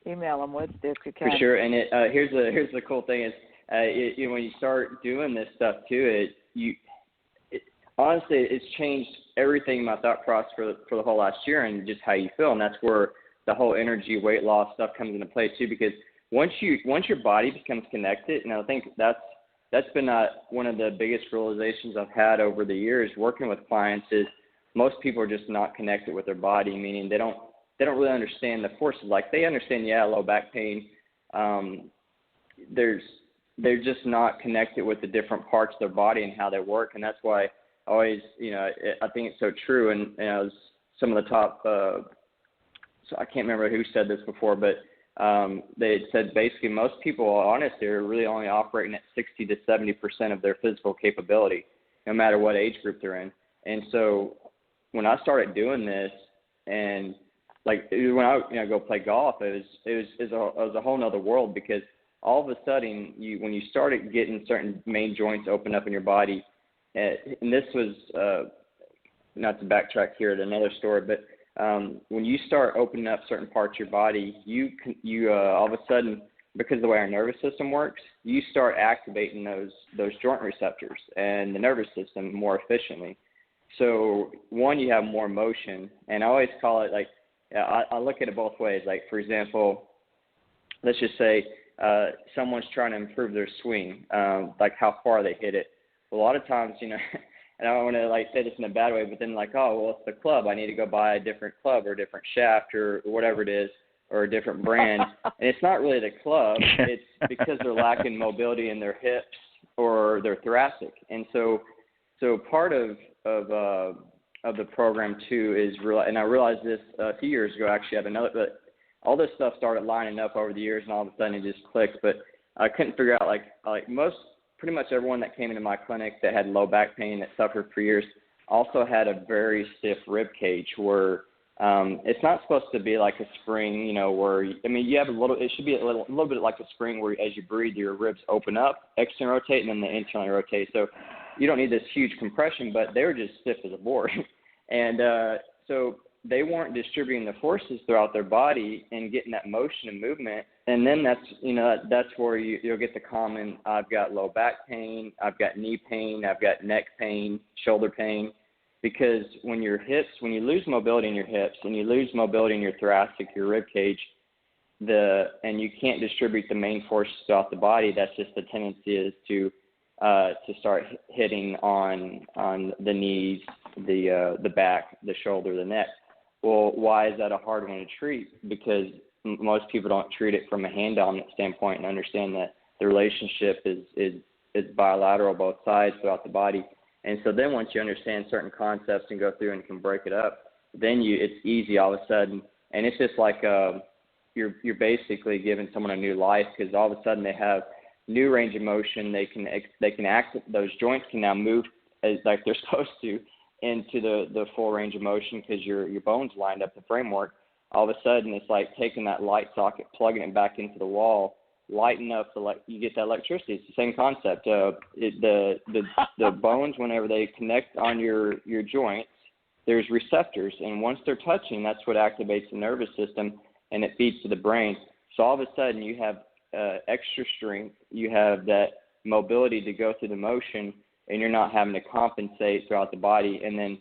Email them with if you can.
For sure. And here's the cool thing is, when you start doing this stuff too, honestly, it's changed everything in my thought process for the whole last year, and just how you feel. And that's where the whole energy, weight loss stuff comes into play too, because once your body becomes connected, and I think that's been one of the biggest realizations I've had over the years working with clients, is most people are just not connected with their body, meaning they don't really understand the forces. Like, they understand, low back pain. They're just not connected with the different parts of their body and how they work, and that's why I always, I think it's so true. And it was some of the top. So I can't remember who said this before, but they said basically most people, honestly, are really only operating at 60 to 70% of their physical capability, no matter what age group they're in. And so when I started doing this, and like when I go play golf, it was a whole nother world, because all of a sudden when you started getting certain main joints open up in your body, and this was not to backtrack here at another story, but when you start opening up certain parts of your body, you all of a sudden, because of the way our nervous system works, you start activating those joint receptors and the nervous system more efficiently. So one, you have more motion, and I always call it like, I look at it both ways. Like, for example, let's just say someone's trying to improve their swing, like how far they hit it. Well, a lot of times, and I don't want to say this in a bad way, but then it's the club. I need to go buy a different club or a different shaft or whatever it is, or a different brand. And it's not really the club. It's because they're lacking mobility in their hips or their thoracic. And so part of the program too is and I realized this a few years ago, actually. But all this stuff started lining up over the years, and all of a sudden it just clicked. But I couldn't figure out pretty much everyone that came into my clinic that had low back pain, that suffered for years, also had a very stiff rib cage, where it's not supposed to be like a spring, where you have it should be a little bit like a spring, where as you breathe, your ribs open up, externally rotate, and then they internally rotate. So you don't need this huge compression, but they were just stiff as a board. And so they weren't distributing the forces throughout their body and getting that motion and movement. And then that's where you'll get the common, I've got low back pain, I've got knee pain, I've got neck pain, shoulder pain. Because when you lose mobility in your hips and you lose mobility in your thoracic, your rib cage, and you can't distribute the main forces throughout the body, that's just the tendency is to start hitting on the knees, the back, the shoulder, the neck. Well, why is that a hard one to treat? Because most people don't treat it from a hand dominant standpoint and understand that the relationship is bilateral, both sides throughout the body. And so then once you understand certain concepts and go through and can break it up, then it's easy all of a sudden. And it's just like you're basically giving someone a new life, because all of a sudden they have new range of motion. They can act. Those joints can now move as like they're supposed to into the full range of motion, because your bones lined up the framework. All of a sudden, it's like taking that light socket, plugging it back into the wall, light enough you get that electricity. It's the same concept. The bones, whenever they connect on your joints, there's receptors, and once they're touching, that's what activates the nervous system, and it feeds to the brain. So all of a sudden, you have extra strength, you have that mobility to go through the motion, and you're not having to compensate throughout the body. And then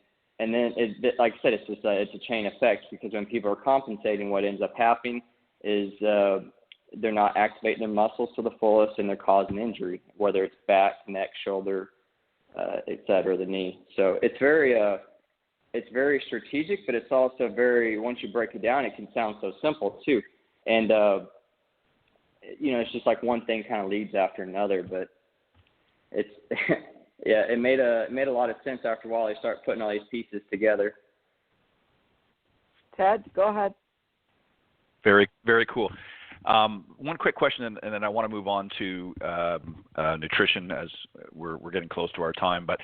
like I said, it's a chain effect, because when people are compensating, what ends up happening is they're not activating their muscles to the fullest, and they're causing injury, whether it's back, neck, shoulder, et cetera, the knee. So it's very strategic, but it's also once you break it down, it can sound so simple too. And it's just like one thing kind of leads after another, but it's it made a lot of sense after a while. They start putting all these pieces together.
Ted, go ahead.
Very, very cool. One quick question, and then I want to move on to nutrition, as we're getting close to our time. But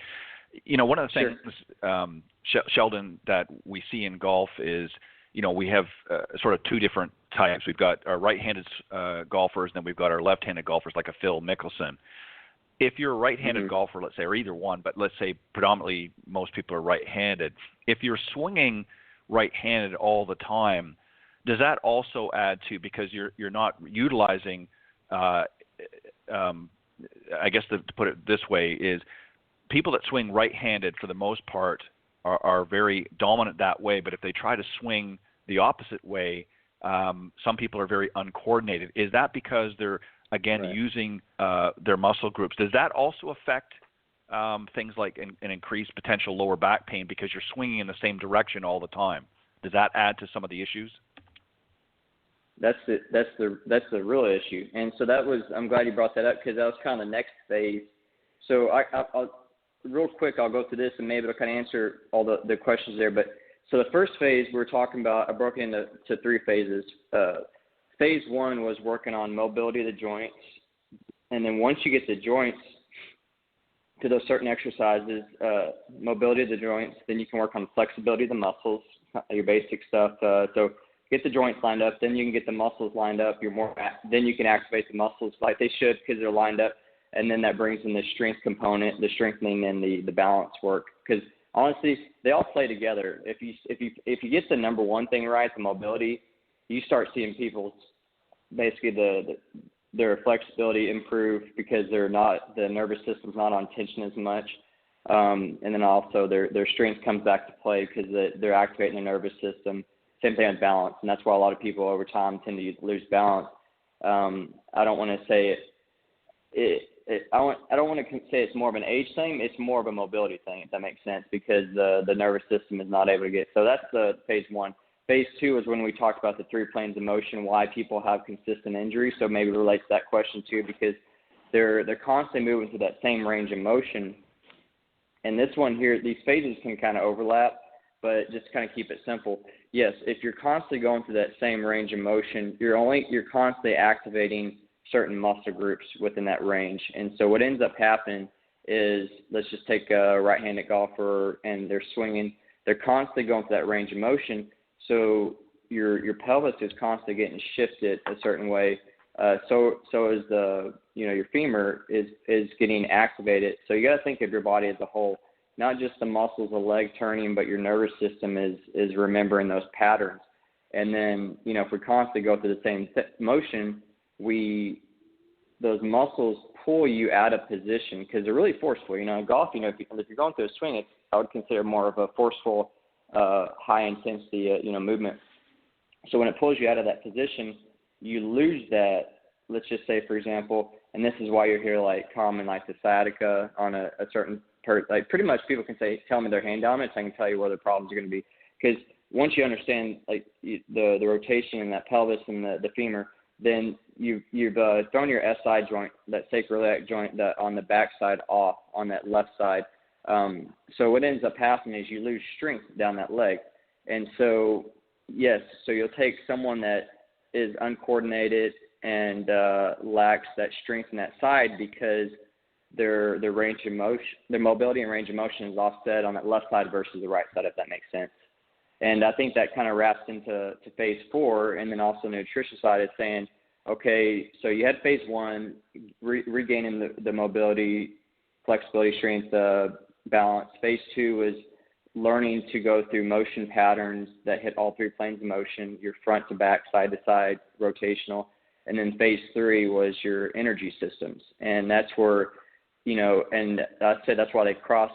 one of the things, Sheldon, that we see in golf is, we have sort of two different types. We've got our right-handed golfers, and then we've got our left-handed golfers, like a Phil Mickelson. If you're a right-handed golfer, let's say, or either one, but let's say predominantly most people are right-handed, if you're swinging right-handed all the time, does that also add to, because you're not utilizing, I guess to put it this way, is people that swing right-handed for the most part are very dominant that way, but if they try to swing the opposite way, some people are very uncoordinated. Is that because they're, again, using their muscle groups? Does that also affect things like an increased potential lower back pain because you're swinging in the same direction all the time? Does that add to some of the issues?
That's the real issue. And so I'm glad you brought that up, because that was kind of the next phase. So I'll real quick, I'll go through this and maybe it'll kind of answer all the questions there. But so the first phase we're talking about, I broke it into three phases. Phase one was working on mobility of the joints. And then once you get the joints to those certain exercises, mobility of the joints, then you can work on flexibility of the muscles, your basic stuff. So get the joints lined up, then you can get the muscles lined up. Then you can activate the muscles like they should because they're lined up. And then that brings in the strength component, the strengthening, and the balance work. Because honestly, they all play together. If you get the number one thing right, the mobility, you start seeing people basically their flexibility improve because the nervous system's not on tension as much. And then also their strength comes back to play because they're activating the nervous system. Same thing with balance, and that's why a lot of people over time tend to lose balance. I don't want to say I don't want to say it's more of an age thing. It's more of a mobility thing, if that makes sense, because the nervous system is not able to get. So that's the phase one. Phase two is when we talked about the three planes of motion, why people have consistent injury. So maybe it relates to that question too, because they're constantly moving through that same range of motion. And this one here, these phases can kind of overlap, but just kind of keep it simple. Yes, if you're constantly going through that same range of motion, you're constantly activating certain muscle groups within that range. And so what ends up happening is, let's just take a right-handed golfer and they're swinging. They're constantly going through that range of motion. So your pelvis is constantly getting shifted a certain way. So is your femur is getting activated. So you got to think of your body as a whole, not just the muscles, the leg turning, but your nervous system is remembering those patterns. And then, if we constantly go through the same motion, those muscles pull you out of position because they're really forceful. Golf, if you're going through a swing, I would consider more of a forceful, high intensity, movement. So when it pulls you out of that position, you lose that. Let's just say, for example, and this is why you're here, like common, like the sciatica on a certain like pretty much people can tell me their hand dominance. I can tell you where the problems are going to be, because once you understand like the rotation in that pelvis and the femur, then you've thrown your SI joint, that sacroiliac joint, that on the back side off on that left side. So what ends up happening is you lose strength down that leg. And so, yes, so you'll take someone that is uncoordinated and lacks that strength in that side because their range of motion, their mobility and range of motion is offset on that left side versus the right side, if that makes sense. And I think that kind of wraps into phase four, and then also the nutrition side is saying, okay, so you had phase one, regaining the mobility, flexibility, strength, balance. Phase two is learning to go through motion patterns that hit all three planes of motion, your front to back, side to side, rotational. And then phase three was your energy systems. And that's where, and I said that's why they cross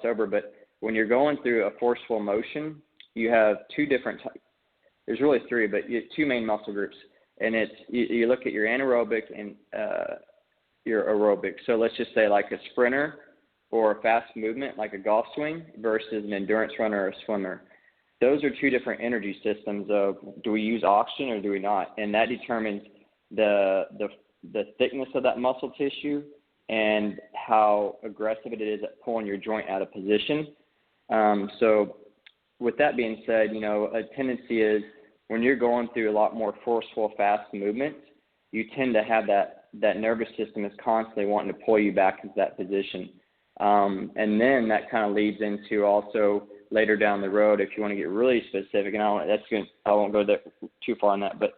over. But when you're going through a forceful motion, you have two different types. There's really three, but you have two main muscle groups. And it's you look at your anaerobic and your aerobic. So let's just say like a sprinter or a fast movement like a golf swing versus an endurance runner or a swimmer. Those are two different energy systems of, do we use oxygen or do we not? And that determines the thickness of that muscle tissue and how aggressive it is at pulling your joint out of position. So with that being said, a tendency is when you're going through a lot more forceful, fast movements, you tend to have that nervous system is constantly wanting to pull you back into that position. And then that kind of leads into also later down the road, if you want to get really specific, and I won't go there too far on that, but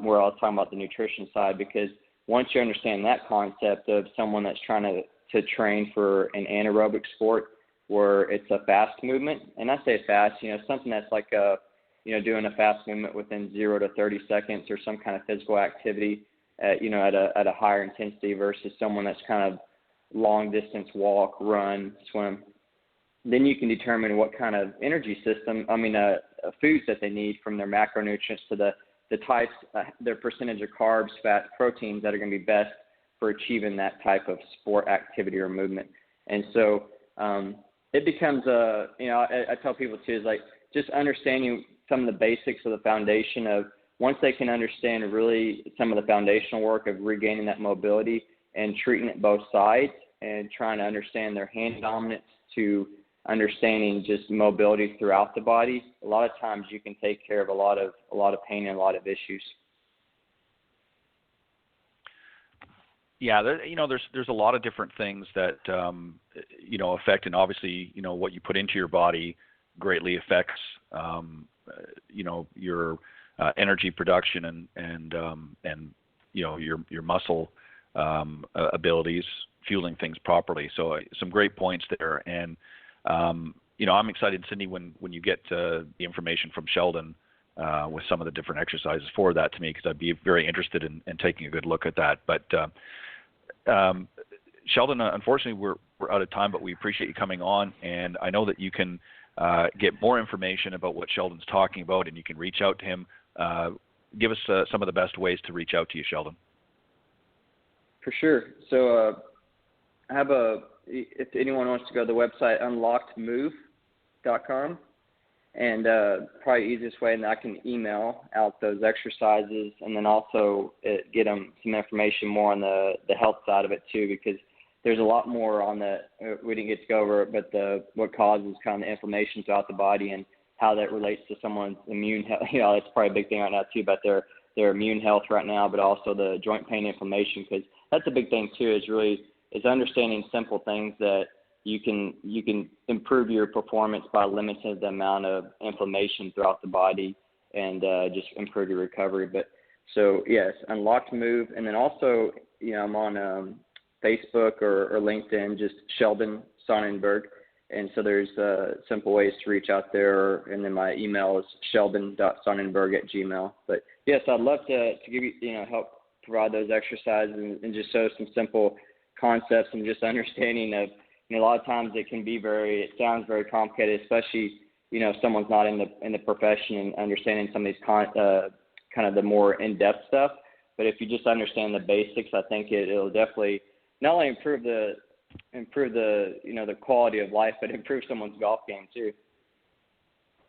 where I'll talk about the nutrition side, because once you understand that concept of someone that's trying to train for an anaerobic sport where it's a fast movement, and I say fast, something that's like doing a fast movement within 0 to 30 seconds or some kind of physical activity at a higher intensity versus someone that's kind of long distance walk, run, swim. Then you can determine what kind of energy system, foods that they need, from their macronutrients to the types, their percentage of carbs, fats, proteins that are going to be best for achieving that type of sport activity or movement. And so it becomes I tell people too, is like just understanding some of the basics of the foundation of, once they can understand really some of the foundational work of regaining that mobility and treating it both sides and trying to understand their hand dominance to understanding just mobility throughout the body, a lot of times you can take care of a lot of pain and a lot of issues.
Yeah, there's a lot of different things that affect, and obviously what you put into your body greatly affects your energy production and your muscle abilities, fueling things properly. So some great points there. And I'm excited, Cindy, when you get the information from Sheldon with some of the different exercises for that to me, because I'd be very interested in taking a good look at that. But Sheldon, unfortunately, we're out of time, but we appreciate you coming on, and I know that you can get more information about what Sheldon's talking about, and you can reach out to him. Give us some of the best ways to reach out to you, Sheldon.
For sure. So if anyone wants to go to the website, unlockedmove.com, and probably easiest way, and I can email out those exercises, and then also get them some information more on the health side of it too, because there's a lot more on we didn't get to go over it, but what causes kind of the inflammation throughout the body and how that relates to someone's immune health. That's probably a big thing right now too, about their immune health right now, but also the joint pain inflammation, because that's a big thing too, is understanding simple things that you can improve your performance by limiting the amount of inflammation throughout the body, and just improve your recovery. But so yes, Unlocked Move, and then also I'm on Facebook or LinkedIn, just Sheldon Sonnenberg, and so there's simple ways to reach out there, and then my email is sheldon.sonnenberg@gmail. But yes, I'd love to give you help provide those exercises and just show some simple concepts and just understanding of, a lot of times it sounds very complicated, especially, if someone's not in the profession and understanding some of these kind of the more in-depth stuff. But if you just understand the basics, I think it'll definitely not only improve the the quality of life, but improve someone's golf game too.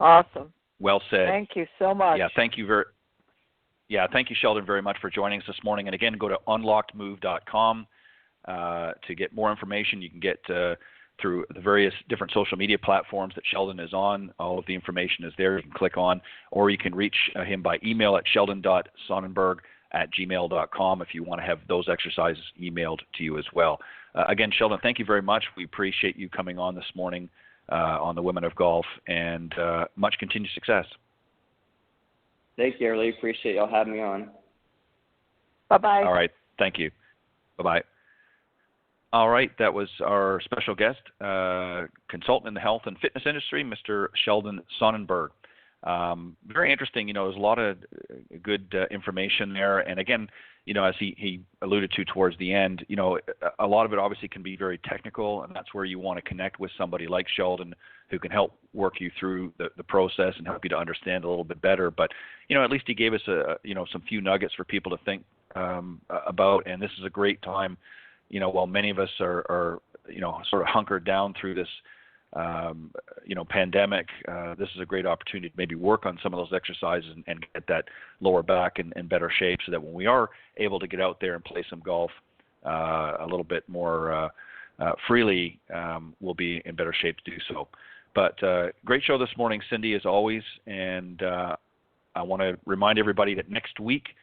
Awesome.
Well said.
Thank you so much.
Yeah, thank you, Sheldon, very much for joining us this morning. And again, go to unlockedmove.com to get more information. You can get through the various different social media platforms that Sheldon is on. All of the information is there. You can click on, or you can reach him by email at sheldon.sonnenberg@gmail.com if you want to have those exercises emailed to you as well. Again, Sheldon, thank you very much. We appreciate you coming on this morning on the Women of Golf, and much continued success.
Thank you. I really appreciate y'all having me on.
Bye-bye.
All right. Thank you. Bye-bye. All right. That was our special guest, consultant in the health and fitness industry, Mr. Sheldon Sonnenberg. Very interesting. There's a lot of good information there. And again, as he alluded to towards the end, a lot of it obviously can be very technical, and that's where you want to connect with somebody like Sheldon who can help work you through the process and help you to understand a little bit better. But, at least he gave us some few nuggets for people to think about. And this is a great time, while many of us are sort of hunkered down through this pandemic, this is a great opportunity to maybe work on some of those exercises and get that lower back in better shape, so that when we are able to get out there and play some golf a little bit more freely, we'll be in better shape to do so. But great show this morning, Cindy, as always. And I want to remind everybody that next week,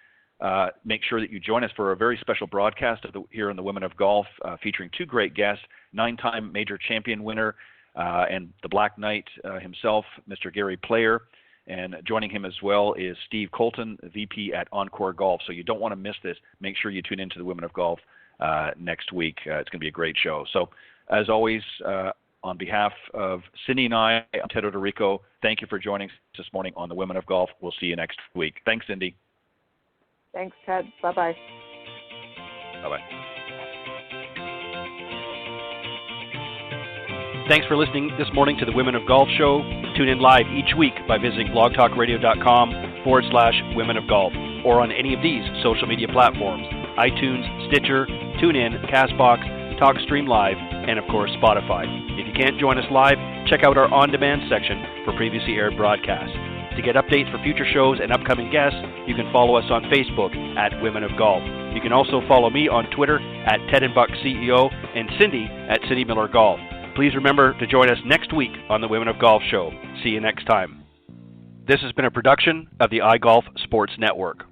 make sure that you join us for a very special broadcast here on the Women of Golf, featuring two great guests, 9-time major champion winner, and the Black Knight himself, Mr. Gary Player. And joining him as well is Steve Colton, VP at Encore Golf. So you don't want to miss this. Make sure you tune into the Women of Golf next week. It's going to be a great show. So as always, on behalf of Cindy and I'm Ted Odorico, thank you for joining us this morning on the Women of Golf. We'll see you next week. Thanks, Cindy.
Thanks, Ted. Bye-bye.
Bye-bye.
Thanks for listening this morning to the Women of Golf Show. Tune in live each week by visiting blogtalkradio.com/Women of Golf or on any of these social media platforms: iTunes, Stitcher, TuneIn, Castbox, TalkStream Live, and of course Spotify. If you can't join us live, check out our on-demand section for previously aired broadcasts. To get updates for future shows and upcoming guests, you can follow us on Facebook at Women of Golf. You can also follow me on Twitter at Ted and Buck CEO and Cindy at Cindy Miller Golf. Please remember to join us next week on the Women of Golf Show. See you next time. This has been a production of the iGolf Sports Network.